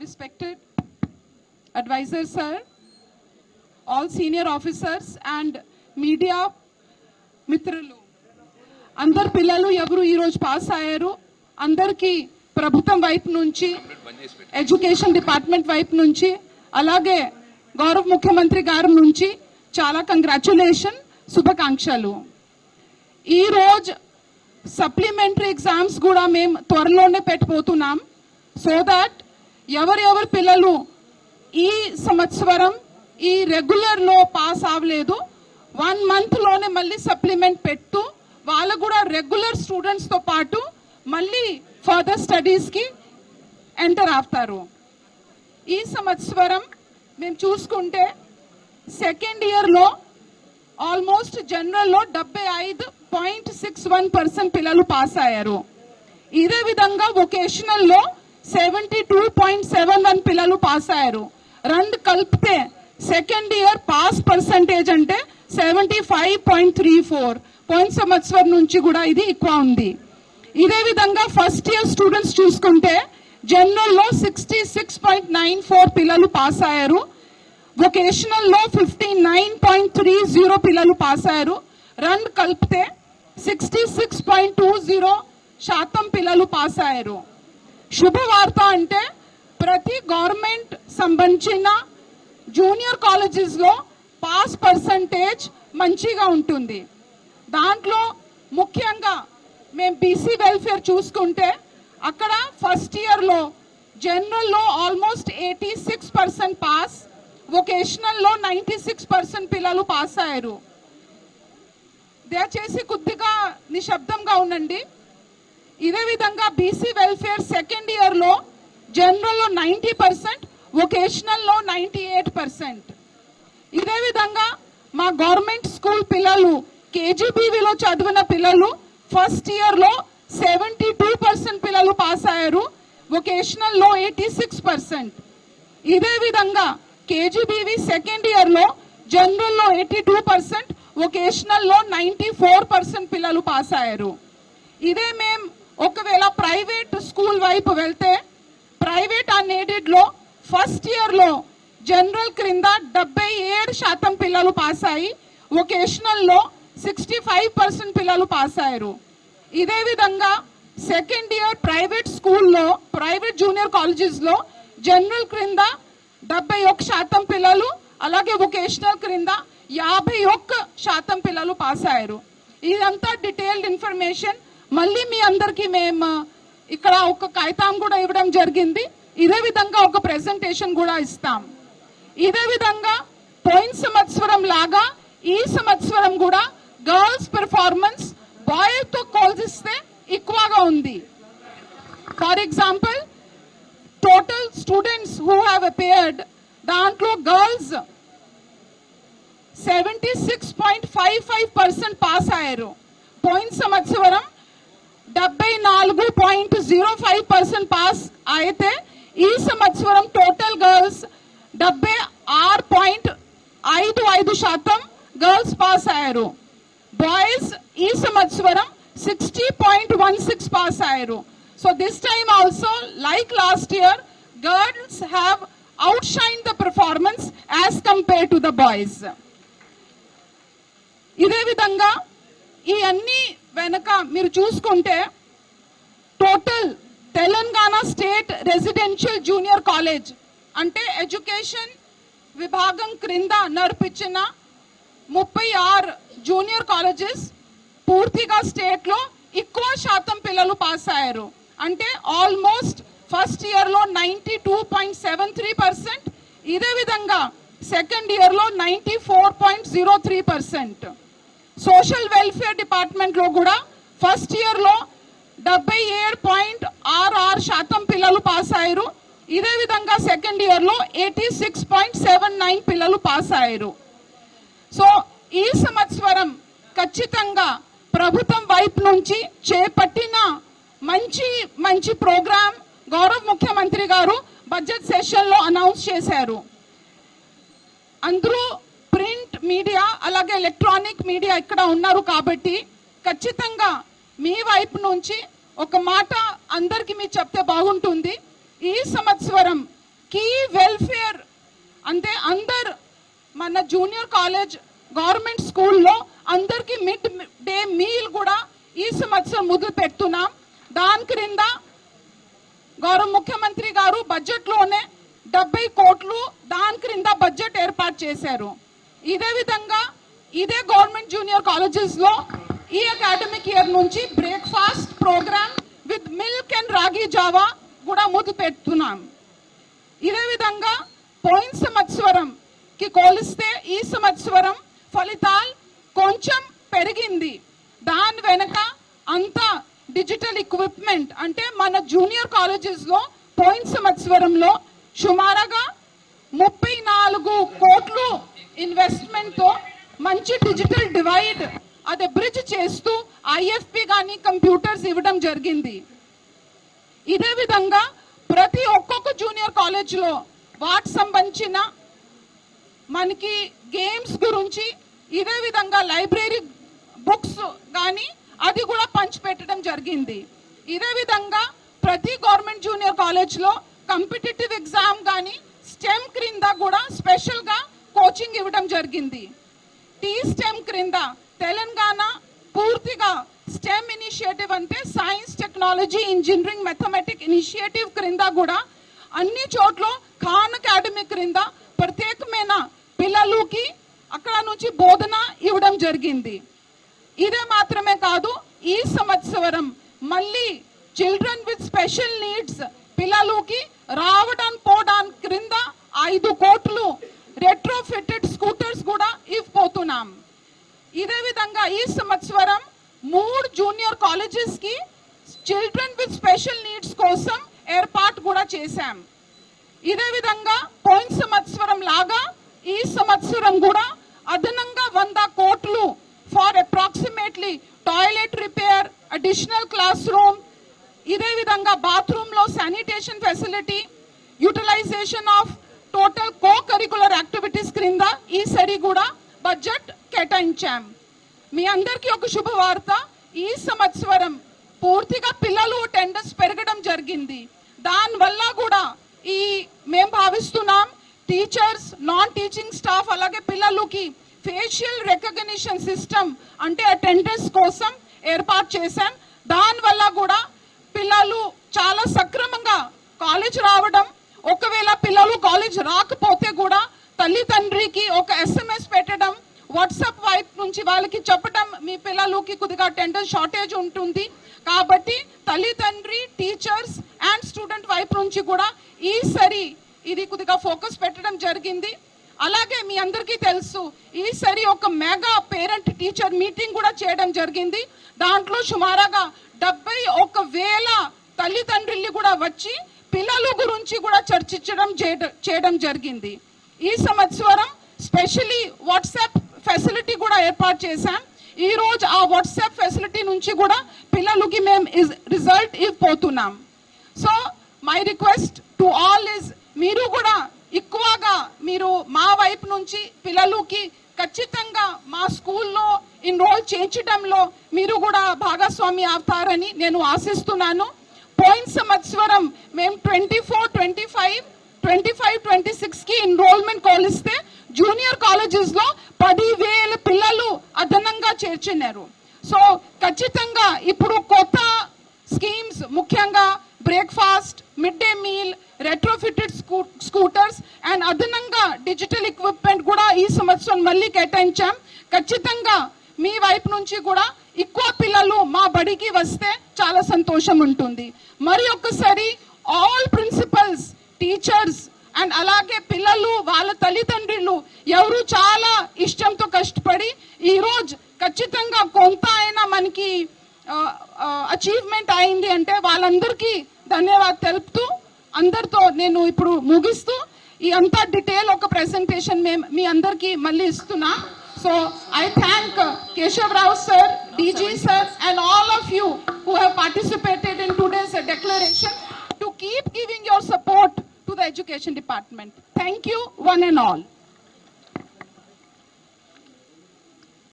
respected advisor sir, all senior officers and media మిత్రులు, అందరు పిల్లలు ఎవరు ఈ రోజు పాస్ అయ్యారు అందరికీ ప్రభుత్వం వైపు నుంచి, ఎడ్యుకేషన్ డిపార్ట్మెంట్ వైపు నుంచి, అలాగే గౌరవ ముఖ్యమంత్రి గారి నుంచి చాలా కంగ్రాచ్యులేషన్, శుభాకాంక్షలు. ఈ రోజు సప్లిమెంటరీ ఎగ్జామ్స్ కూడా మేము త్వరలోనే పెట్టబోతున్నాం. సో దాట్ ఎవరెవరు పిల్లలు ఈ సంవత్సరం ఈ రెగ్యులర్ లో పాస్ అవ్వలేదు 1 month లోనే మళ్ళీ సప్లిమెంట్ పెట్టు వాళ్ళు కూడా రెగ్యులర్ స్టూడెంట్స్ తో పాటు మళ్ళీ ఫర్దర్ స్టడీస్ కి ఎంటర్ అవుతారు. ఈ సంవత్సరం మేము చూసుకుంటే సెకండ్ ఇయర్ లో ఆల్మోస్ట్ జనరల్ లో 75.61% పిల్లలు పాస్ అయ్యారు. ఇదే విధంగా వొకేషనల్ లో 72.71 పిల్లలు పాస్ అయ్యారు. రెండు కలిపితే సెకండ్ ఇయర్ పాస్ పర్సంటేజ్ అంటే 75.34. పోయిన సంవత్సరం నుంచి కూడా ఇది ఎక్కువ ఉంది. ఇదే విధంగా ఫస్ట్ ఇయర్ స్టూడెంట్స్ చూసుకుంటే జనరల్ లో 66.94 పిల్లలు పాస్ అయ్యారు. వొకేషనల్ లో 59.30 పిల్లలు పాస్ అయ్యారు. రెండు కలిపితే 66.20% పిల్లలు పాస్ అయ్యారు. శుభవార్త అంటే ప్రతి గవర్నమెంట్ సంబంధించిన జూనియర్ కాలేజెస్ లో పాస్ పర్సంటేజ్ మంచిగా ఉంటుంది. దాంట్లో ముఖ్యంగా మేము బీసీ వెల్ఫేర్ చూసుకుంటే అక్కడ ఫస్ట్ ఇయర్ లో జనరల్ లో ఆల్మోస్ట్ 86% పాస్, వొకేషనల్ లో 96% పిల్లలు పాస్ అయ్యారు. దయచేసి కొద్దిగా నిశ్శబ్దంగా ఉండండి. ఇదే విధంగా బీసీ వెల్ఫేర్ సెకండ్ ఇయర్ లో జనరల్ లో 90%, వొకేషనల్ లో 98%. ఇదే విధంగా మా గవర్నమెంట్ స్కూల్ పిల్లలు కేజీబీవీలో చదివిన పిల్లలు ఫస్ట్ ఇయర్ లో 72% పిల్లలు పాస్ అయ్యారు, వొకేషనల్ లో 86%. ఇదే విధంగా కేజీబీవీ సెకండ్ ఇయర్ లో జనరల్ లో 82%, వొకేషనల్ లో 94% పిల్లలు పాస్ అయ్యారు. ఇదే మేము ఒకవేళ ప్రైవేట్ స్కూల్ వైపు వెళ్తే ప్రైవేట్ అన్ఎయిడెడ్ లో ఫస్ట్ ఇయర్ లో జనరల్ క్రింద 77% పిల్లలు పాస్ అయ్యి, వొకేషనల్ లో 65% పిల్లలు పాస్ అయ్యారు. ఇదే విధంగా సెకండ్ ఇయర్ ప్రైవేట్ స్కూల్లో ప్రైవేట్ జూనియర్ కాలేజెస్ లో జనరల్ క్రింద 71% పిల్లలు, అలాగే వొకేషనల్ క్రింద 51% పిల్లలు పాస్ అయ్యారు. ఇదంతా డీటెయిల్డ్ ఇన్ఫర్మేషన్ మళ్ళీ మీ అందరికీ మేము ఇక్కడ ఒక కాగితం కూడా ఇవ్వడం జరిగింది. ఇదే విధంగా ఒక ప్రెజెంటేషన్ కూడా ఇస్తాం. ఇదే విధంగా పోయిన సంవత్సరం లాగా ఈ సంవత్సరం కూడా గర్ల్స్ పెర్ఫార్మెన్స్ బాయ్స్ తో పోల్చిస్తే ఎక్కువగా ఉంది. For example total students who have appeared దాంట్లో గర్ల్స్ 76.55% పాస్ అయ్యారు. పోయిన సంవత్సరం 74.05% పాస్ అయితే ఈ సంవత్సరం టోటల్ గర్ల్స్ 76.55% గర్ల్స్ పాస్ అయ్యారు. బాయ్స్ ఈ సంవత్సరం 60.16 పాస్ అయ్యారు. So this time also like last year girls have outshined the performance as compared to the boys. ఇదే విధంగా ఈ అన్ని వెనక మీరు చూసుకుంటే total Telangana state residential junior college అంటే ఎడ్యుకేషన్ విభాగం క్రింద నడిపించిన 36 జూనియర్ కాలేజెస్ పూర్తిగా స్టేట్ లో ఎక్కువ శాతం పిల్లలు పాస్ అయ్యారు. అంటే ఆల్మోస్ట్ ఫస్ట్ ఇయర్ లో 92.73%, ఇదే విధంగా సెకండ్ ఇయర్ లో 94.03%. సోషల్ వెల్ఫేర్ డిపార్ట్మెంట్ లో కూడా ఫస్ట్ ఇయర్ లో 77.66% పిల్లలు పాస్ అయ్యారు. ఇదే విధంగా సెకండ్ ఇయర్ లో 86.79 పిల్లలు పాస్ అయ్యారు. సో ఈ సంవత్సరం ఖచ్చితంగా ప్రభుత్వం వైపు నుంచి చేపట్టిన మంచి మంచి ప్రోగ్రామ్ గౌరవ ముఖ్యమంత్రి గారు బడ్జెట్ సెషన్ లో అనౌన్స్ చేశారు. అందరూ ప్రింట్ మీడియా అలాగే ఎలక్ట్రానిక్ మీడియా ఇక్కడ ఉన్నారు కాబట్టి ఖచ్చితంగా మీ వైపు నుంచి ఒక మాట అందరికి మీరు చెప్తే బాగుంటుంది. ఈ సంవత్సరం అంతే అందరు మన జూనియర్ కాలేజ్ గవర్నమెంట్ స్కూల్లో అందరికి మిడ్ డే మీల్ కూడా ఈ సంవత్సరం మొదలు పెడుతున్నాం. దాని క్రింద గౌరవ ముఖ్యమంత్రి గారు బడ్జెట్ లోనే 70 కోట్లు దాని క్రింద బడ్జెట్ ఏర్పాటు చేశారు. ఇదే విధంగా ఇదే గవర్నమెంట్ జూనియర్ కాలేజెస్ లో ఈ అకాడమిక్ ఇయర్ నుంచి breakfast programme with milk and ragi java కూడా మొదలు పెడుతున్నాం. ఇదే విధంగా పోయిన సంవత్సరం కి పోలిస్తే ఈ సంవత్సరం ఫలితాలు కొంచెం పెరిగింది. దాని వెనక అంతా డిజిటల్ ఎక్విప్మెంట్ అంటే మన జూనియర్ కాలేజెస్ లో పోయిన సంవత్సరంలో సుమారుగా 34 కోట్లు ఇన్వెస్ట్మెంట్ తో మంచి డిజిటల్ డివైడ్ అదే బ్రిడ్జ్ చేస్తూ ఐఎఫ్పి కానీ కంప్యూటర్స్ ఇవ్వడం జరిగింది. ఇదే విధంగా ప్రతి ఒక్కొక్క జూనియర్ కాలేజ్ లో వాటికి సంబంధించిన మనకి గేమ్స్ గురించి ఇదే విధంగా లైబ్రరీ బుక్స్ కానీ అది కూడా పంచిపెట్టడం జరిగింది. ఇదే విధంగా ప్రతి గవర్నమెంట్ జూనియర్ కాలేజ్ లో కాంపిటేటివ్ ఎగ్జామ్ కానీ స్టెమ్ క్రింద కూడా స్పెషల్ గా కోచింగ్ ఇవ్వడం జరిగింది. టీ స్టెమ్ క్రింద తెలంగాణ పూర్తిగా స్టెమ్ ఇనిషియేటివ్ అంటే science technology engineering mathematic initiative క్రింద కూడా అన్ని చోట్ల ఖాన్ అకాడమీ క్రింద ప్రత్యేకమైన పిల్లలకి అక్కడ నుంచి బోధన ఇవ్వడం జరిగింది. ఇదే మాత్రమే కాదు, ఈ సంవత్సరం మళ్ళీ చిల్డ్రన్ విత్ స్పెషల్ నీడ్స్ పిల్లలకి రావడానికి పోవడానికి క్రింద 5 కోట్లు రెట్రోఫిటెడ్ స్కూటర్స్ కూడా ఇవ్వబోతున్నాం. ఇదే విధంగా ఈ సంవత్సరం 3 జూనియర్ కాలేజెస్ కి చిల్డ్రన్ విత్ స్పెషల్ నీడ్స్ కోసం ఏర్పాటు కూడా చేశాం. ఇదే విధంగా పోయిన సంవత్సరం లాగా ఈ సంవత్సరం కూడా అదనంగా 100 కోట్లు for approximately toilet repair, additional class room, ఇదే విధంగా బాత్రూమ్ లో sanitation facility, utilisation of total co-curricular activities క్రింద ఈసారి కూడా బడ్జెట్ కేటాయించాం. మీ అందరికీ ఒక శుభవార్త, ఈ సంవత్సరం పూర్తిగా పిల్లలు అటెండెన్స్ పెరగడం జరిగింది. దానివల్ల కూడా ఈ మేము భావిస్తున్నాం టీచర్స్, నాన్ టీచింగ్ స్టాఫ్ అలాగే పిల్లలకి ఫేషియల్ రికగ్నిషన్ సిస్టమ్ అంటే అటెండెన్స్ కోసం ఏర్పాటు చేశాం. దానివల్ల కూడా పిల్లలు చాలా సక్రమంగా కాలేజ్ రావడం, ఒకవేళ పిల్లలు కాలేజ్ రాకపోతే కూడా తల్లిదండ్రికి ఒక SMS పెట్టడం, వాట్సాప్ వైపు నుంచి వాళ్ళకి చెప్పడం మీ పిల్లలకి కొద్దిగా అటెండెన్స్ షార్టేజ్ ఉంటుంది కాబట్టి తల్లిదండ్రి, టీచర్స్ అండ్ స్టూడెంట్ వైపు నుంచి కూడా ఈసారి ఇది కొద్దిగా ఫోకస్ పెట్టడం జరిగింది. అలాగే మీ అందరికీ తెలుసు ఈసారి ఒక మెగా పేరెంట్ టీచర్ మీటింగ్ కూడా చేయడం జరిగింది. దాంట్లో సుమారుగా 71,000 తల్లిదండ్రులు కూడా వచ్చి పిల్లల గురించి కూడా చర్చించడం చేయడం జరిగింది. ఈ సంవత్సరం స్పెషల్లీ వాట్సాప్ ఫెసిలిటీ కూడా ఏర్పాటు చేశాం. ఈ రోజు ఆ వాట్సాప్ ఫెసిలిటీ నుంచి కూడా పిల్లలకి మేము రిజల్ట్ ఇవ్వబోతున్నాం. So my request to all is మీరు కూడా ఎక్కువగా మీరు మా వైపు నుంచి పిల్లలకి ఖచ్చితంగా మా స్కూల్లో ఎన్రోల్ చేయించడంలో మీరు కూడా భాగస్వామి అవుతారని నేను ఆశిస్తున్నాను. పోయిన సంవత్సరం మేము 24, 25, 26 కి ఎన్రోల్మెంట్ కోలిస్తే జూనియర్ కాలేజెస్ లో 10,000 పిల్లలు అదనంగా చేర్చినారు. సో ఖచ్చితంగా ఇప్పుడు కొత్త స్కీమ్స్ ముఖ్యంగా breakfast, mid day meal, retrofitted scooters and అదనంగా డిజిటల్ ఎక్విప్మెంట్ కూడా ఈ సంవత్సరం మళ్ళీ కేటాయించాం. ఖచ్చితంగా మీ వైపు నుంచి కూడా ఎక్కువ పిల్లలు మా బడికి వస్తే చాలా సంతోషం ఉంటుంది. మరి ఒక్కసారి ఆల్ ప్రిన్సిపల్స్, టీచర్స్ అండ్ అలాగే పిల్లలు వాళ్ళ తల్లిదండ్రులు ఎవరు చాలా ఇష్టంతో కష్టపడి ఈ రోజు ఖచ్చితంగా కొంత అయినా మనకి అచీవ్మెంట్ అయింది అంటే వాళ్ళందరికీ ధన్యవాదాలు తెలుపుతూ అందరితో నేను ఇప్పుడు ముగిస్తూ ఈ అంతా డీటెయిల్ ఒక ప్రెజెంటేషన్ మీ అందరికీ మళ్ళీ ఇస్తున్నా. So I thank Keshav Rao sir, DG sir and all of you who have participated in today's declaration to keep giving your support to the education department. Thank you one and all.